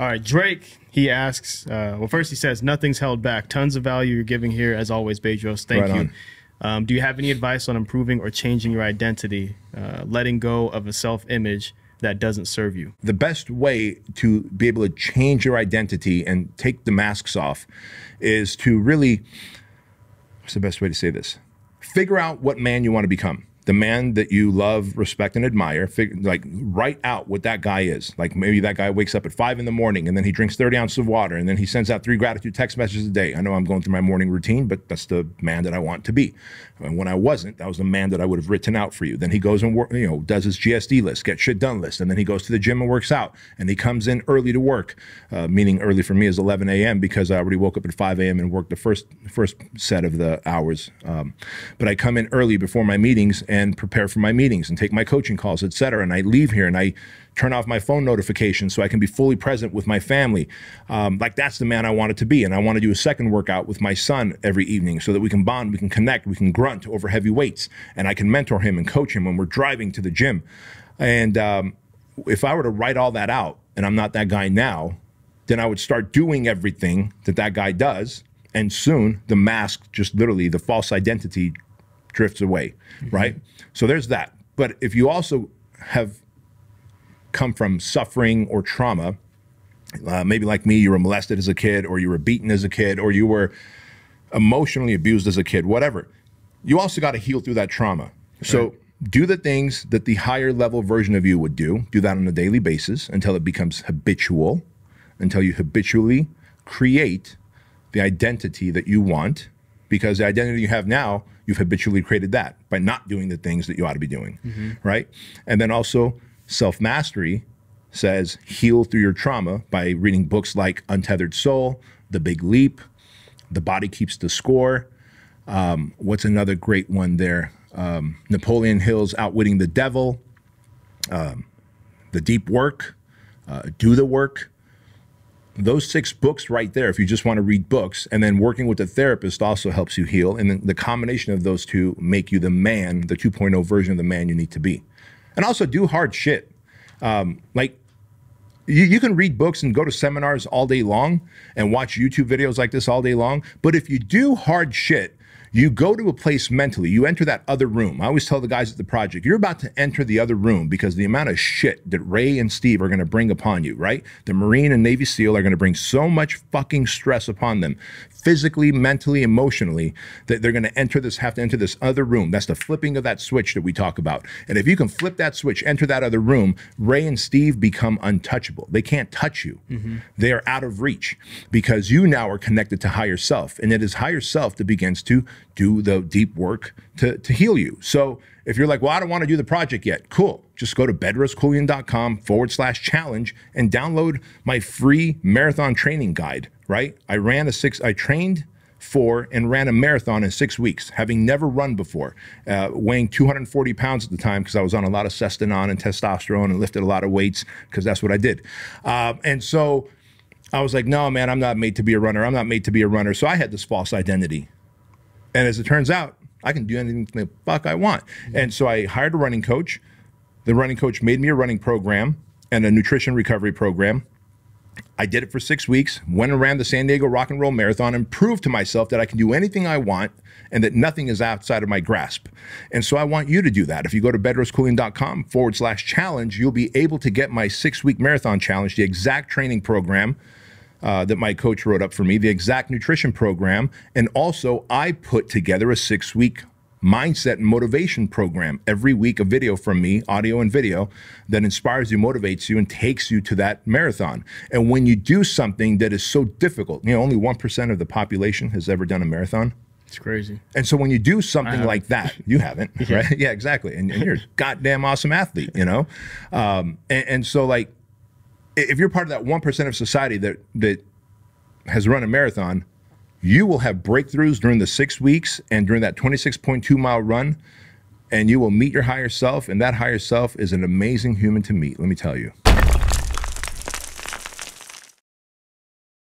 All right, Drake, he asks, well, first he says, nothing's held back. Tons of value you're giving here, as always, Bedros. Thank you. Do you have any advice on improving or changing your identity, letting go of a self-image that doesn't serve you? The best way to be able to change your identity and take the masks off is to really, what's the best way to say this? Figure out what man you want to become. The man that you love, respect, and admire. Like, write out what that guy is. Like, maybe that guy wakes up at 5 in the morning and then he drinks 30 ounces of water and then he sends out 3 gratitude text messages a day. I know I'm going through my morning routine, but that's the man that I want to be. And when I wasn't, that was the man that I would have written out for you. Then he goes and does his GSD list, get shit done list, and then he goes to the gym and works out. And he comes in early to work, meaning early for me is 11 a.m. because I already woke up at 5 a.m. and worked the first set of the hours. But I come in early before my meetings and prepare for my meetings and take my coaching calls, etc. And I leave here and I turn off my phone notifications so I can be fully present with my family. Like, that's the man I wanted to be. And I want to do a second workout with my son every evening so that we can bond, we can connect, we can grunt over heavy weights, and I can mentor him and coach him when we're driving to the gym. And if I were to write all that out, and I'm not that guy now, then I would start doing everything that that guy does. And soon the mask, just literally the false identity, drifts away, right? So there's that. But if you also have come from suffering or trauma, maybe like me, you were molested as a kid, or you were beaten as a kid, or you were emotionally abused as a kid, whatever, you also got to heal through that trauma. Right. So do the things that the higher level version of you would do. Do that on a daily basis until it becomes habitual, until you habitually create the identity that you want. Because the identity you have now, you've habitually created that by not doing the things that you ought to be doing, right? And then also self-mastery says heal through your trauma by reading books like Untethered Soul, The Big Leap, The Body Keeps the Score. What's another great one there? Napoleon Hill's Outwitting the Devil, The Deep Work, Do the Work. Those 6 books right there, if you just want to read books, and then working with a therapist also helps you heal. And then the combination of those two make you the man, the 2.0 version of the man you need to be. And also do hard shit. Like, you can read books and go to seminars all day long and watch YouTube videos like this all day long. But if you do hard shit, you go to a place mentally, you enter that other room. I always tell the guys at the project, you're about to enter the other room because the amount of shit that Ray and Steve are going to bring upon you, right? The Marine and Navy SEAL are going to bring so much fucking stress upon them, physically, mentally, emotionally, that they're going to have to enter this other room. That's the flipping of that switch that we talk about. And if you can flip that switch, enter that other room, Ray and Steve become untouchable. They can't touch you. They are out of reach because you now are connected to higher self. And it is higher self that begins to do the deep work to heal you. So if you're like, well, I don't want to do the project yet, cool. Just go to bedroskeuilian.com/challenge and download my free marathon training guide, right? I trained for and ran a marathon in 6 weeks, having never run before, weighing 240 pounds at the time because I was on a lot of Sustanon and testosterone and lifted a lot of weights because that's what I did. And so I was like, no, man, I'm not made to be a runner. I'm not made to be a runner. So I had this false identity. And as it turns out, I can do anything the fuck I want. And so I hired a running coach. The running coach made me a running program and a nutrition recovery program. I did it for 6 weeks, went and ran the San Diego Rock and Roll Marathon and proved to myself that I can do anything I want and that nothing is outside of my grasp. And so I want you to do that. If you go to bedroskeuilian.com/challenge, you'll be able to get my 6-week marathon challenge, the exact training program that my coach wrote up for me, the exact nutrition program, and also I put together a 6-week mindset and motivation program. Every week a video from me, audio and video, that inspires you, motivates you, and takes you to that marathon. And when you do something that is so difficult, you know, only 1% of the population has ever done a marathon. It's crazy. And so when you do something like that, you haven't, right? Yeah, exactly. And you're a goddamn awesome athlete, you know? And so, like, if you're part of that 1% of society that has run a marathon, you will have breakthroughs during the 6 weeks and during that 26.2-mile run, and you will meet your higher self, and that higher self is an amazing human to meet, let me tell you.